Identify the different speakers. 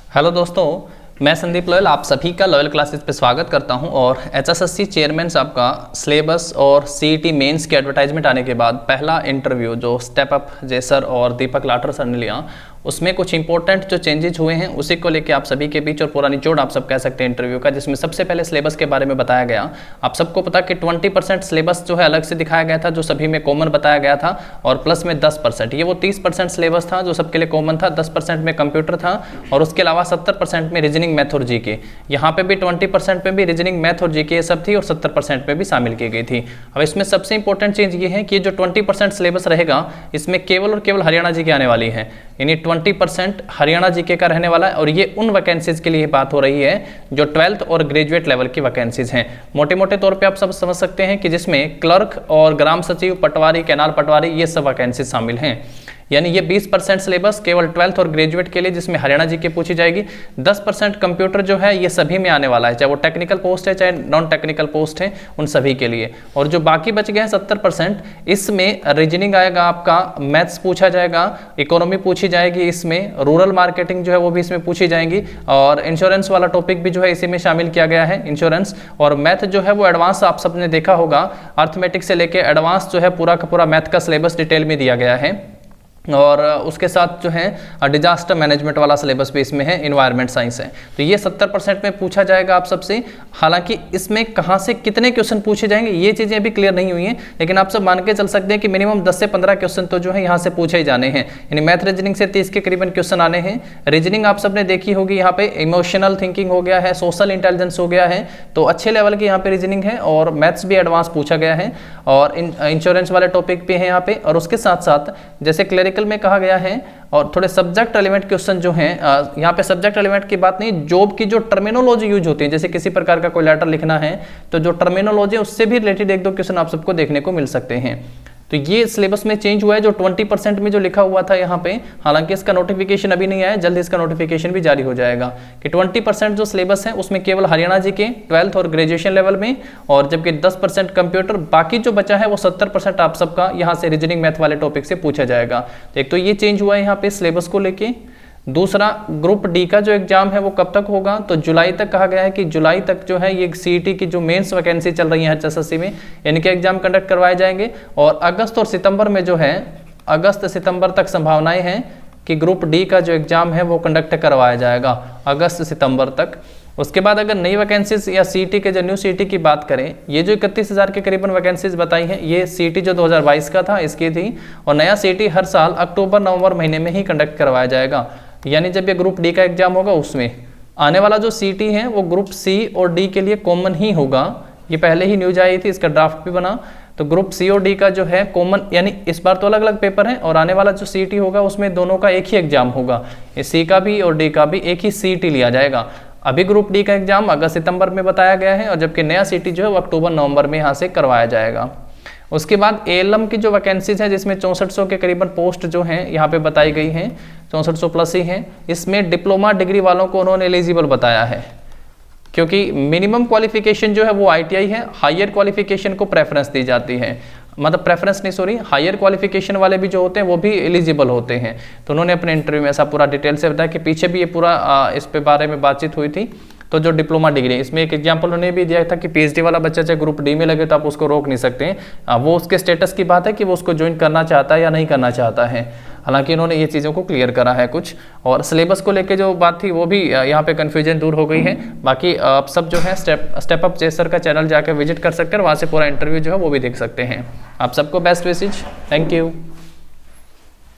Speaker 1: Hello दोस्तों, मैं Sandeep loyal आप सभी का लॉयल क्लासेस पे स्वागत करता हूं। और एचएसएससी चेयरमैन साहब का सिलेबस और सीईटी मेंस की एडवर्टाइजमेंट आने के बाद पहला इंटरव्यू जो स्टेप अप जय सर और दीपक लाठर सर ने लिया, उसमें कुछ इंपॉर्टेंट जो चेंजेस हुए हैं उसी को लेके आप सभी के बीच और पूरा निचोड़ आप सब कह सकते हैं इंटरव्यू का, जिसमें सबसे पहले सिलेबस के बारे में बताया गया। आप सबको पता कि 20% सिलेबस जो है अलग से दिखाया गया था, जो सभी में कॉमन बताया गया था, और प्लस में 10%, ये वो 30% सिलेबस था जो सबके लिए कॉमन था, 10% में कंप्यूटर था और उसके अलावा 70% में रीजनिंग मैथ और जीके। यहाँ पे भी 20% में भी रीजनिंग मैथ और जीके ये सब थी और 70% में भी शामिल की गई थी। अब इसमें सबसे इंपॉर्टेंट चीज ये है कि जो 20% सिलेबस रहेगा इसमें केवल और केवल हरियाणा जी के आने वाली है, यानी 20% हरियाणा जीके का रहने वाला है। और ये उन वैकेंसीज के लिए बात हो रही है जो 12th और ग्रेजुएट लेवल की वैकेंसीज हैं। मोटे मोटे तौर पे आप सब समझ सकते हैं कि जिसमें क्लर्क और ग्राम सचिव, पटवारी, कैनाल पटवारी, ये सब वैकेंसीज शामिल हैं। यानी ये 20% सिलेबस केवल 12th और ग्रेजुएट के लिए, जिसमें हरियाणा जीके पूछी जाएगी। 10% कंप्यूटर जो है ये सभी में आने वाला है, चाहे वो टेक्निकल पोस्ट है चाहे नॉन टेक्निकल पोस्ट है, उन सभी के लिए। और जो बाकी बच गए हैं 70%, इसमें रीजनिंग आएगा, आपका मैथ्स पूछा जाएगा, इकोनॉमी पूछी जाएगी, इसमें रूरल मार्केटिंग जो है वो भी इसमें पूछी जाएंगी, और इंश्योरेंस वाला टॉपिक भी जो है इसी में शामिल किया गया है, इंश्योरेंस। और मैथ जो है वो एडवांस आप सबने देखा होगा, अर्थमेटिक से लेके एडवांस जो है पूरा का पूरा मैथ का सिलेबस डिटेल में दिया गया है। और उसके साथ जो है डिजास्टर मैनेजमेंट वाला सिलेबस भी इसमें है, इन्वायरमेंट साइंस है। तो ये 70% में पूछा जाएगा आप सबसे। हालांकि इसमें कहाँ से कितने क्वेश्चन पूछे जाएंगे ये चीज़ें अभी क्लियर नहीं हुई हैं, लेकिन आप सब मान के चल सकते हैं कि मिनिमम 10 से 15 क्वेश्चन तो जो है यहाँ से पूछे ही जाने हैं। यानी मैथ रीजनिंग से 30 के करीबन क्वेश्चन आने हैं। रीजनिंग आप सबने देखी होगी, यहाँ पे इमोशनल थिंकिंग हो गया है, सोशल इंटेलिजेंस हो गया है, तो अच्छे लेवल की यहाँ पे रीजनिंग है। और मैथ्स भी एडवांस पूछा गया है, और इंश्योरेंस वाले टॉपिक भी है यहाँ पे। और उसके साथ साथ जैसे क्लरिकल में कहा गया है, और थोड़े सब्जेक्ट एलिमेंट क्वेश्चन जो हैं, यहाँ पे सब्जेक्ट एलिमेंट की बात नहीं, जॉब की जो टर्मिनोलॉजी यूज होती है, जैसे किसी प्रकार का कोई लेटर लिखना है तो जो टर्मिनोलॉजी है उससे भी रिलेटेड एक दो क्वेश्चन आप सबको देखने को मिल सकते हैं। तो ये सिलेबस में चेंज हुआ है, जो 20% में जो लिखा हुआ था यहाँ पे, हालांकि इसका नोटिफिकेशन अभी नहीं आया, जल्द इसका नोटिफिकेशन भी जारी हो जाएगा कि 20% जो सिलेबस है उसमें केवल हरियाणा जी के 12th और ग्रेजुएशन लेवल में, और जबकि 10% कंप्यूटर, बाकी जो बचा है वो 70% आप सबका यहाँ से रीजनिंग मैथ वाले टॉपिक से पूछा जाएगा। तो एक तो ये चेंज हुआ है यहाँ पे सिलेबस को लेके। दूसरा, ग्रुप डी का जो एग्जाम है वो कब तक होगा, तो जुलाई तक कहा गया है कि जुलाई तक जो है ये सीईटी की जो मेंस वैकेंसी चल रही है एचएसएससी में, इनके एग्जाम कंडक्ट करवाए जाएंगे। और अगस्त और सितंबर में जो है, अगस्त सितंबर तक संभावनाएं हैं कि ग्रुप डी का जो एग्जाम है वो कंडक्ट करवाया जाएगा अगस्त सितंबर तक। उसके बाद अगर नई वैकेंसीज या सीईटी के जो न्यू सीईटी की बात करें, ये जो 31,000 के करीबन वैकेंसीज बताई हैं, ये सीईटी जो 2022 का था इसकी थी। और नया सीईटी हर साल अक्टूबर नवंबर महीने में ही कंडक्ट करवाया जाएगा, यानी जब ये ग्रुप डी का एग्जाम होगा उसमें। आने वाला जो सीईटी है वो ग्रुप सी और डी के लिए कॉमन ही होगा। ये पहले ही न्यूज आई थी, इसका ड्राफ्ट भी बना। तो ग्रुप सी और डी का जो है कॉमन, यानी इस बार तो अलग अलग पेपर हैं, और आने वाला जो सीईटी होगा उसमें दोनों का एक ही एग्जाम होगा, सी का भी और डी का भी एक ही सीईटी लिया जाएगा। अभी ग्रुप डी का एग्जाम अगस्त सितंबर में बताया गया है, और जबकि नया सीईटी जो है वो अक्टूबर नवंबर में यहाँ से करवाया जाएगा। उसके बाद एएलएम की जो वैकेंसीज है, जिसमें 6400 के करीबन पोस्ट जो हैं यहाँ पे बताई गई हैं, 6400 प्लस ही हैं। इसमें डिप्लोमा डिग्री वालों को उन्होंने एलिजिबल बताया है, क्योंकि मिनिमम क्वालिफिकेशन जो है वो आईटीआई है, हायर क्वालिफिकेशन को प्रेफरेंस दी जाती है, मतलब प्रेफरेंस नहीं, सॉरी, हायर क्वालिफिकेशन वाले भी जो होते हैं वो भी एलिजिबल होते हैं। तो उन्होंने अपने इंटरव्यू में ऐसा पूरा डिटेल से बताया कि पीछे भी ये पूरा इस पे बारे में बातचीत हुई थी। तो जो डिप्लोमा डिग्री है, इसमें एक एग्जाम्पल उन्होंने भी दिया था कि पीएचडी वाला बच्चा चाहे ग्रुप डी में लगे तो आप उसको रोक नहीं सकते हैं, वो उसके स्टेटस की बात है कि वो उसको ज्वाइन करना चाहता है या नहीं करना चाहता है। हालांकि इन्होंने ये चीज़ों को क्लियर करा है कुछ, और सिलेबस को लेके जो बात थी वो भी यहाँ पे कन्फ्यूजन दूर हो गई है। बाकी आप सब जो है स्टेप अप जय सर का चैनल जाकर विजिट कर सकते हैं, वहाँ से पूरा इंटरव्यू जो है वो भी देख सकते हैं। आप सबको बेस्ट विशेज, थैंक यू।